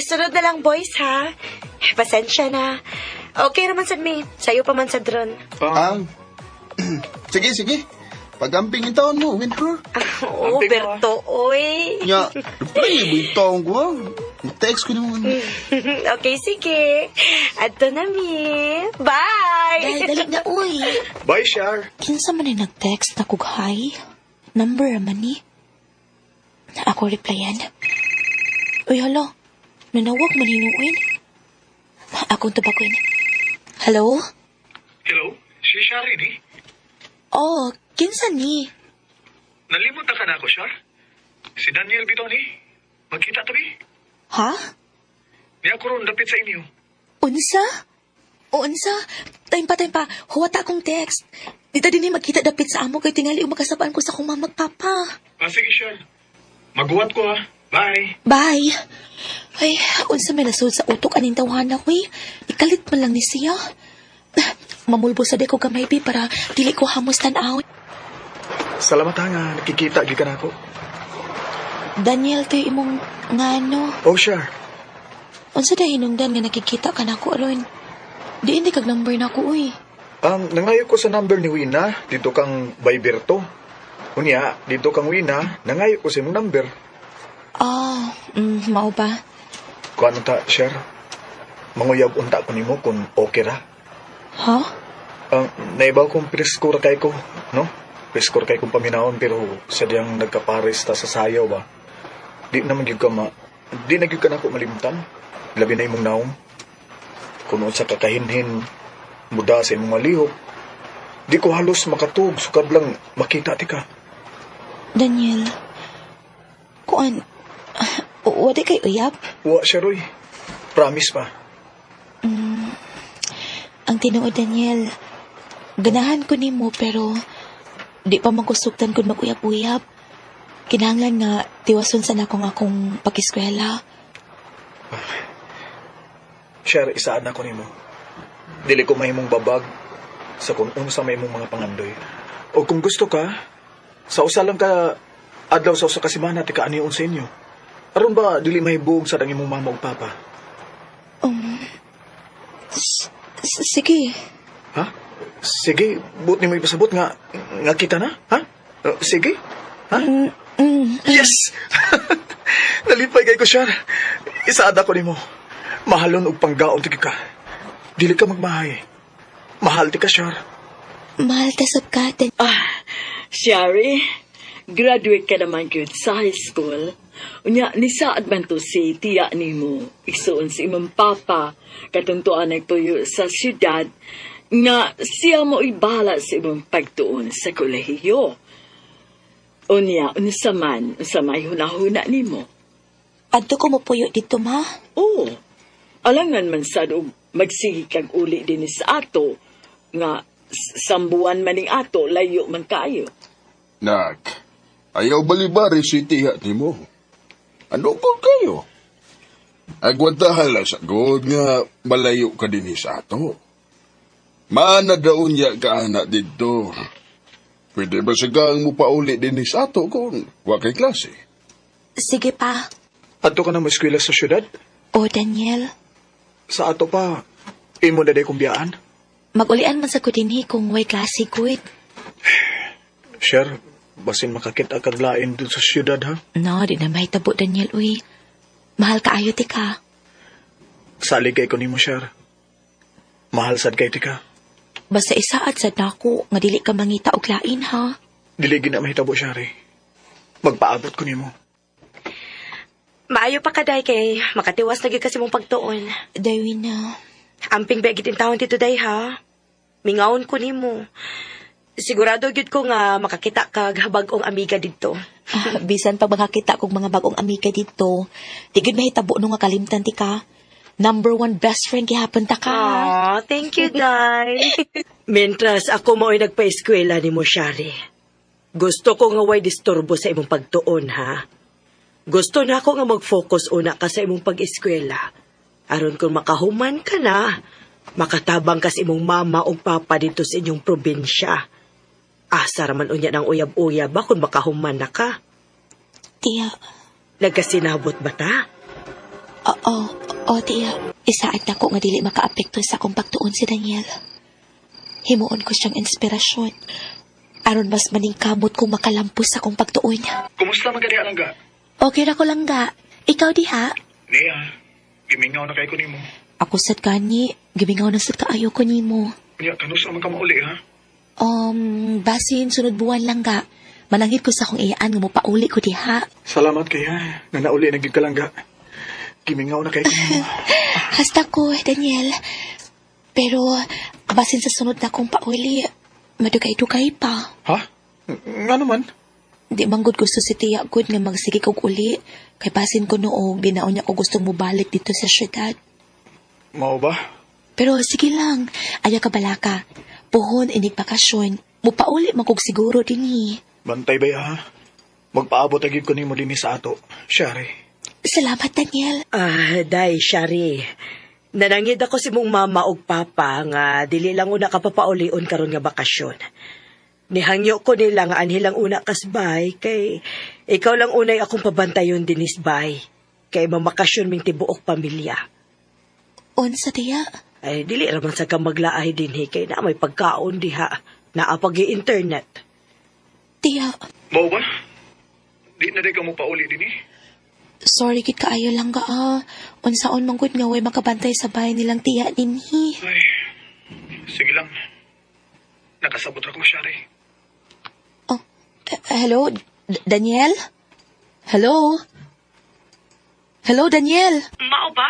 Sunod na lang, boys, ha? Pasensya na. Okay naman sad me. Sayo pa man sa drone. Sige, sige. Pagamping yung taon mo, Winter. Oo, Berto, oy. Nya, reply mo yung taon ko, ha? Text ko naman. Okay, sige. Ato na, mi. Bye! Dali na, uy. Bye, Shar. Kinsa man ay nag-text na kog hi? Number man ni. Na ako replyan. Uy, hala. Nanawag man hinuin. Akong tabakuin. Hello? Hello? Si Shari di? Oh, kinsa ni? Nalimot na ka na ako, Shar? Si Daniel bito ni? Magkita tabi? Ha? Niya ko ron dapit sa inyo. Unsa? Time pa. Huwata akong text. Dito din magkita dapit sa amo kay tingali makasabaan ko sa akong mamagpapa. Sige, Shar. Maguwat ko, ha? Bye. Bye. Ay, unsa may nasud sa utok aning tawanan ko eh. Ikalit man lang ni siya. Mamulbo sa ko gamay bi para dili ko hamos tan-aw. Salamat ha nga, nakikita gikan ako. Daniel, to imong ngano. Oh, Shar. Unsa da hinungdan nga nakikita ka nako aron? Di hindi kag number nako uy. Nangayo ko sa number ni Wina, dito kang Bayberto. Unya, dito kang Wina, nangayo ko sa imong number. Mao ba? Kuan ta, Shar. Manguyab unta ko nimo kung okay ra. Ha? Naibaw kong preskura kay ko, no? Preskura kay kong paminahon, pero sadyang nagkapares ta sa sayaw ba? Di na magyug ka na ako malimtan. Labi na imong naong. Kung sa kakahinhin, muda sa imong malihok. Di ko halos makatug, sukad lang makita ti ka. Daniel, kuan, wala kay uyab? Wa siya, Roy. Promise pa. Ang tinuod, Daniel, ganahan ko nimo pero di pa magkusugtan kung mag-uyab-uyab. Kinahanglan nga tiwason sa akong pakiskwela. Share, isaan ako nimo. Dili ko mahimong babag sa kung unsa may mong mga pangandoy. O kung gusto ka, sa usa lang ka adlaw sa usa ka semana ti kaaniyon sa inyo. Aron ba dili mahibong sa imong mama ug papa? Sige. Ha? Sige, buot ni mo ipasabot nga kita na, ha? Sige? Ha? Yes! Nalipay kay ko, Shar. Isaad ako nimo. Mahalon og panggaon ti ka. Dili ka magmahay. Mahal ti ka, Shar. Mahal ta sab ka. Shari, graduate ka naman good sa high school. Unya, nisaad man to si tiya ni mo. Isuon si imong papa, katuntuan nagtuyo sa siyudad, nga siya mo ibala sa imong pagtuon sa kolehiyo. Unya, unsa may hunahuna ni mo? Adto ko mo puyo dito, ma? Oo. Alangan man sad og magsigi kag uli din sa ato, nga sambuan maning ato, layo man kayo. Nak, ayaw balibari si tiya ni mo. Ano ko kayo? Agwantahan lang sa god nga malayo ka din sa ato. Maana daon niya ka anak dito. Pwede ba sigang mo pauli din sa ato kung wa kay klase? Sige pa. Adto ka na mo eskwela sa syudad? O, Daniel. Sa ato pa, imo na day kumbiyaan? Mag-ulian man sa ko dinhi kung way klase good. Sure, basin makakita kag lain dun sa syudad, ha? No, di na mahitabo, Daniel, uy. Mahal ka ayo ti ka. Salig kay ko nimo, Sure. Mahal sad kay ti ka. Basta isaad sad nako nga dili ka mangita og lain, ha? Dili gina mahitabo, Sure. Magpaabot ko nimo. Maayo pa kaday kay makatiwas na gyud kasi mong pagtuon. Dawin na. Amping begit in taon dito day ha. Mingawon ko nimo. Sigurado gyud ko nga makakita kag bag-ong amiga dito. Bisan pag makakita kog mga bagong amiga dito, di gyud mahitabo no nga kalimtan ti ka. Number 1 best friend gihapon ta ka. Aw, thank you, Day. Mientras ako mo'y nagpa-eskwela ni mo, Shari. Gusto ko nga way disturbo sa imong pagtuon, ha? Gusto na ako nga mag-focus una ka sa imong pag-eskwela. Aron kung makahuman ka na, makatabang ka sa imong mama o papa dito sa inyong probinsya. Asa raman unya ng uyab-uyab ba kung makahuman na ka? Tiya. Nagkasinabot ba ta? Oo, tiya. Isaad na ko nga dili makaapekto sa akong pagtuon si Daniel. Himuon ko siyang inspirasyon. Aron mas maningkamot kung makalampos sa akong pagtuon. Kumusta man kadi Alangga? Okay ra ko lang ga. Ikaw diha? Nia, gimingaw na kay ko nimo. Ako sad gani, gimingaw na sad kaayo ko nimo. Nya kanus man ka mauli ha? Basin sunod buwan lang ga. Manangit ko sa akong iyaan nga mo pauli ko diha. Salamat kaya, nga nauli na gyud ka lang ga. Gimingaw na kay ko nimo. Hasta ko, Daniel. Pero, basin sa sunod na kong pauli, madugay-dugay pa. Ha? Nga naman? Di man gud gusto si Tia Good nga magsige kog uli. Kay basin ko noong binaon niya ko gusto mo balik dito sa syudad. Mao ba? Pero sige lang, aya ka balaka. Puhon inig bakasyon. Mupauli man kog siguro dinhi. Bantay ba ha? Magpaabot agad ko nimo dinhi sa ato. Shari. Salamat, Daniel. Day, Shari. Nanangid ako si mong mama o papa nga dili lang una ka papaulion karon nga bakasyon. Nihangyo ko nila nga anhilang una kasbay kay ikaw lang unay akong pabantayon dinis bay. Kay mamakasyon ming tibuok pamilya. Unsa tiya? Ay, dili raman sa ka maglaay dinhi kay na may pagkaon diha. Naapag internet. Tiya. Mao ba? Di na day ka mo pauli din eh. Sorry gid kaayo lang ga. Unsaon man gud nga way makabantay sa bahay nilang tiya dinhi. Ay, sige lang. Nakasabot ra ko, Shari. Hello, Daniel? Hello? Hello, Daniel? Mao ba?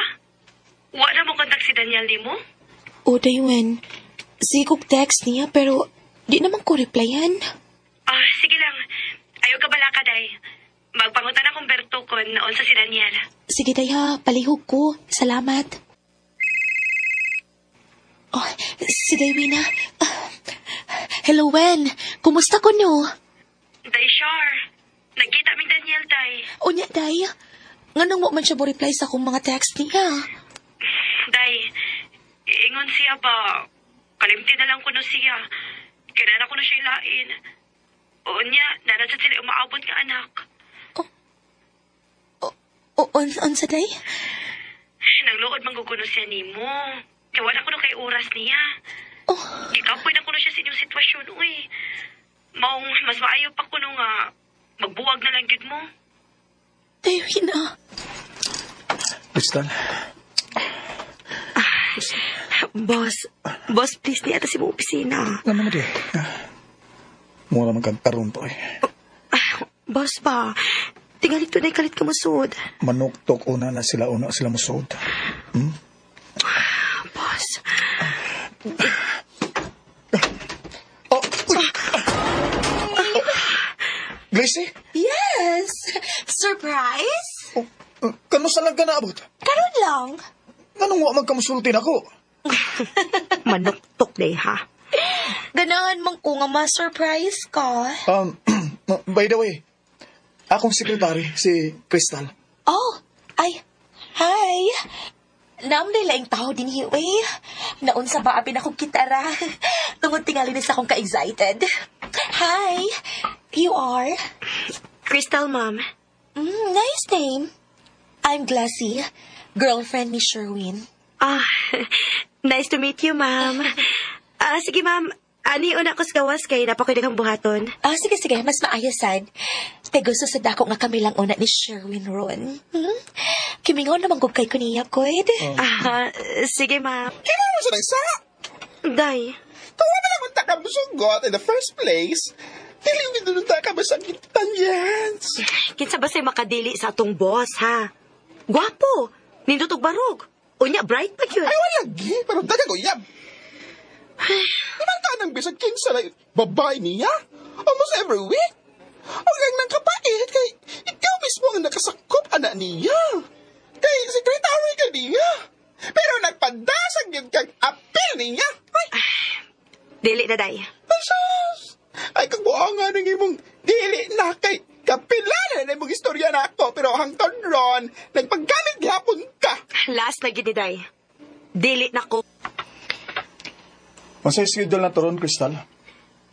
Wa na mo kontak si Daniel nimo? O, Daywen. Sige kog text niya pero di naman ko replyan. Sige lang. Ayaw ka bala ka, Day. Magpangutan akong Berto kon naon sa si Daniel. Sige, Daya. Palihog ko. Salamat. Oh, si Daywina. Hello, Wen. Kumusta ko, no? Day, Char. Nagkita ming Daniel, Day. O niya, Day. Nga nang mo man siya mo reply sa akong mga text niya. Day, ingon siya ba? Kalimti na lang ko no siya. Kailan ako na siya ilain. O niya, nanasad sila umaabot nga anak. Unsa day? Nagluod mangguguno siya nimo. Kaya wala ko na kay oras niya. Ikapoy na ko na siya sa inyong sitwasyon, uy. Maong mas maayo pa ko nga magbuwag na lang yun mo. Daywina. Crystal. Boss, please, niya ata si mong opisina. Ano mo di? Mura magkagkaroon po eh. Boss pa, tingalit to na ikalit ka masud. Manuktok una sila musod. Boss. Gracie? Yes! Surprise? Kano sa lang ka naabot? Karon lang. Anong wa magkamusultin ako? Manuktok day ha. Ganahan man ko nga ma-surprise ka. By the way, akong sekretary, si Crystal. Oh, ay, hi. Naam laing tao din hiwi. Naunsa ba abin akong kitara? Tungod tingali na sa akong ka-excited. Hi, you are? Crystal, Mom. Nice name. I'm Glassy, girlfriend ni Sherwin. Nice to meet you, Ma'am. Sige, Ma'am. Ani una ko sa gawas kay napakoy daghang buhaton. Sige, mas maayasan. Te gusto sa dako nga kami lang una ni Sherwin ron. Kimingon naman gug kay kuniya, Koyd. Sige, Ma'am. Kaya mo sa nagsa? Day. Tawa na lang ka musugot in the first place. Dili mo doon ka masakitan yan. Kinsa ba say makadili sa atong boss, ha? Gwapo. Nindot og barog. Unya, bright pa yun. Ay, wala gi. Pero daga ko yab. Naman ka nang bisag kinsa na babae niya? Almost every week. Ang gang nang kapait kay ikaw mismo ang nakasakop anak niya. Kay sekretary ka niya. Pero nagpadasag yun kang apil niya. Ay. Dili na, Day. Pasos! Ay, kang buangan ng imong dili na kay kapilala na imong istorya na ako. Pero hangtod ron, nagpaggamit gihapon ka. Last na gini, Day. Dili na ko. Masay schedule na to ron, Crystal.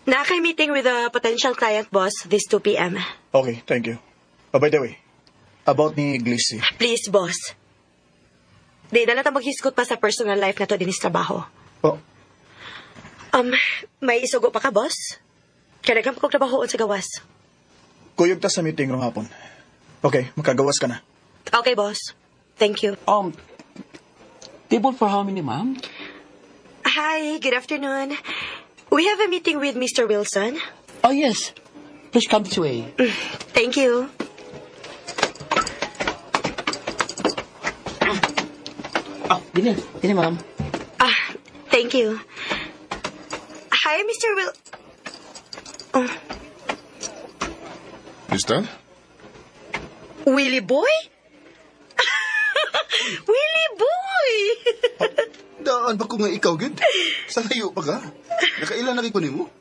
Naka-meeting with a potential client, boss, this 2 p.m. Okay, thank you. By the way, about ni Glissy. Please, boss. Di na natin maghiskot pa sa personal life na to din sa trabaho. Oh. May isugo pa ka, boss? Kaya kong trabahoon sa gawas. Kuyog ta sa meeting rong hapon. Okay, makagawas ka na. Okay, boss. Thank you. Table for how many, ma'am? Hi, good afternoon. We have a meeting with Mr. Wilson. Oh, yes. Please come this way. Thank you. Dini, ma'am. Thank you. Hi, Mr. Crystal? Willie Boy? Willie Boy! Daan ba ko nga ikaw, gid? Sa layo pa ka? Nakailan na kikunin mo?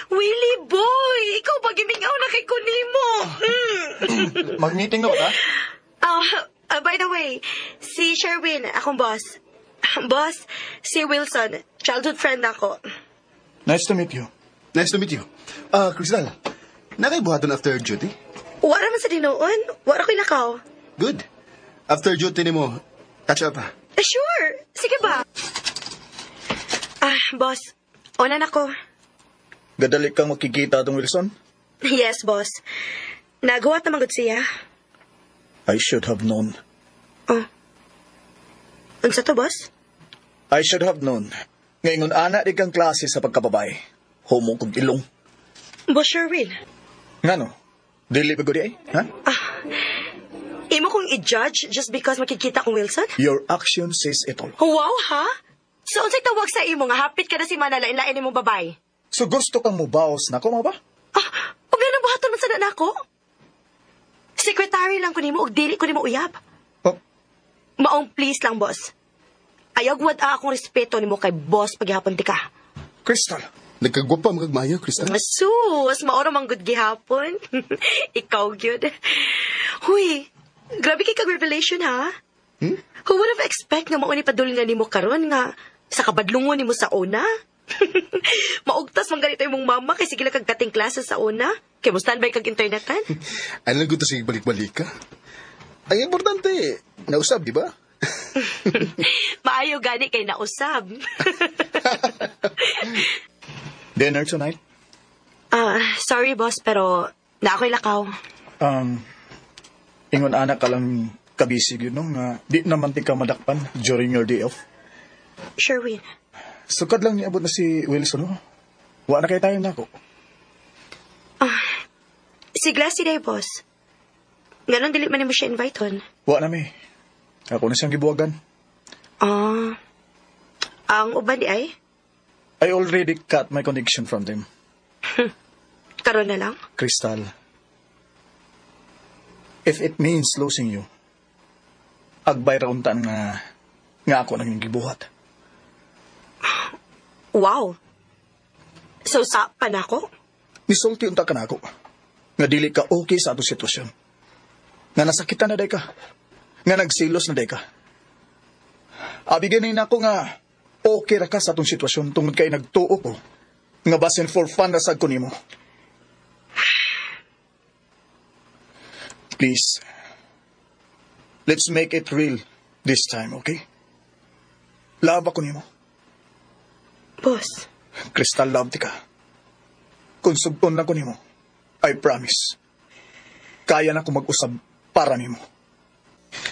Willie Boy! Ikaw ba gimingaw na kay kunimo? Mag-meeting na ba ka? By the way, si Sherwin, akong boss. Boss, si Wilson, childhood friend ako. Nice to meet you. Nice to meet you. Crystal, nakaibuhaton after duty? Wala man sa dinoon. Wala ko'y lakaw. Good. After duty ni mo, catch up ha? Sure. Sige ba? Boss, una na ko. Gadali kang makikita itong Wilson? Yes, boss. Nagawa naman gud siya. I should have known. Unsa to, boss? I should have known. Ngayon anak di kang klase sa pagkababay. Homo kong ilong. Boss Sherwin. Ngano? Dili ba gudi ay? Ha? Imo kong i-judge just because makikita kong Wilson? Your action says it all. Wow, ha? So, unsay tawag sa imo nga hapit ka na si Manalain-lain imong babay? So gusto kang mubaos na ko, mga ba? Ug ganun buhaton man sa nako? Secretary lang ko nimo ug dili ko nimo uyab. Maong please lang, boss. Ayog wad akong respeto nimo kay boss paghihapon ti ka. Crystal, nagkagwapa magagmayo, Crystal. Sus, maoro man gud gihapon. Ikaw gyud. Huy, grabe kay kag revelation, ha? Who would have expect nga mauni padulngan nimo karon nga sa kabadlungon nimo sa una? Maugtas man ganito imong mama kay sige lang kag dating klase sa una. Kay mo standby kag internetan. Ano lang ko to sige balik-balik ka? Ang importante, nausab, di ba? Maayo gani kay nausab. Dinner tonight? Sorry boss, pero na ako'y lakaw. Ingon anak ka lang kabisig yun, no? Nga di naman ti ka madakpan during your day off. Sherwin. Sukad lang niabot na si Wilson, no? Wa na kayo tayo na ako. Si Glassy day, boss. Ganon dili man mo siya invite hon. Wa na may. Ako na siyang gibuwagan. Ang uban di ay? I already cut my connection from them. Karon na lang? Crystal, if it means losing you, agbay rauntan nga ako nang gibuhat. Wow. So, sapan ako? Nisulti unta ka na ako. Nga dili ka okay sa ato sitwasyon. Nga nasakitan na day ka. Nga nagsilos na day ka. Abigay na ako nga, okay ra ka sa atong sitwasyon tungod kay nagtuo ko. Nga basin for fun na sad ko nimo. Please, let's make it real this time, okay? Love ako nimo. Boss. Crystal, love ti ka. Kung sugton na ko nimo, I promise. Kaya na ko mag-usab para nimo.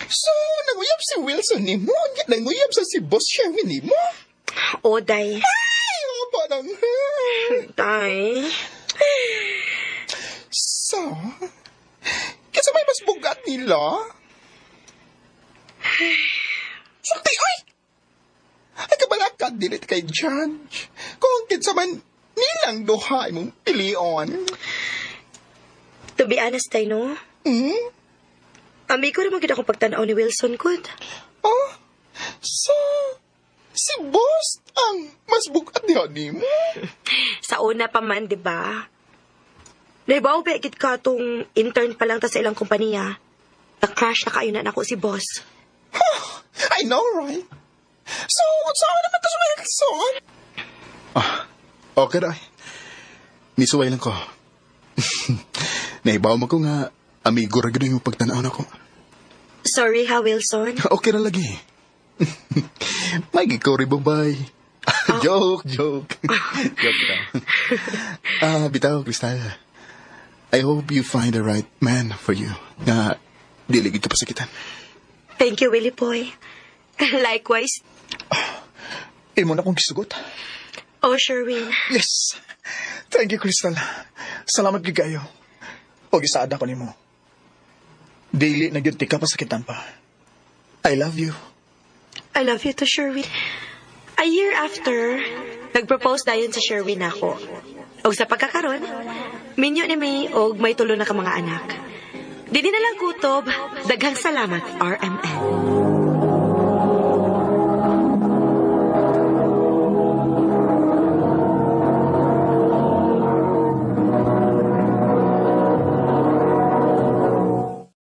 So, nanguyab si Wilson ni mo. Nanguyab sa si Boss Sherwin ni mo. O, Day. Ay, apa nang... Day. So, kasi may mas bugat nila. Sulti, ay! Ay, kabalakad dilit kay Judge. Kung kinsa man nilang duha mong pilion. To be honest, Day, no? Amigo naman kita akong pagtanaw ni Wilson, good. Oh, so, si Boss ang mas bukat niya ni mo? Sa una pa man, di ba? Naibaw ba ikit ka tong intern pa lang ta sa ilang kumpanya? Na-crash na kayo na ako si Boss. I know, right? So, saan naman ito sa Wilson? Okay, Ray. Nisuway lang ko. Naibaw mo ko nga, amigo ra gid yung pagtanaw na ko. Sorry ha, Wilson. Okay na lagi. May gikori babay. Joke. Joke lang. Bitaw, Crystal. I hope you find the right man for you. Na diligid ka pa sakitan. Thank you, Willie Boy. Likewise. Imo na kong gisugot. Oh, Sherwin. Yes. Thank you, Crystal. Salamat gid kayo. O gisaada ko nimo. Daily na gyud ka pasakitan pa. I love you. I love you to Sherwin. A year after, nag-propose dayon si Sherwin ako. Og sa pagkakaroon, minyo ni May og may tulo na ka mga anak. Dili na lang kutob, daghang salamat, RMN.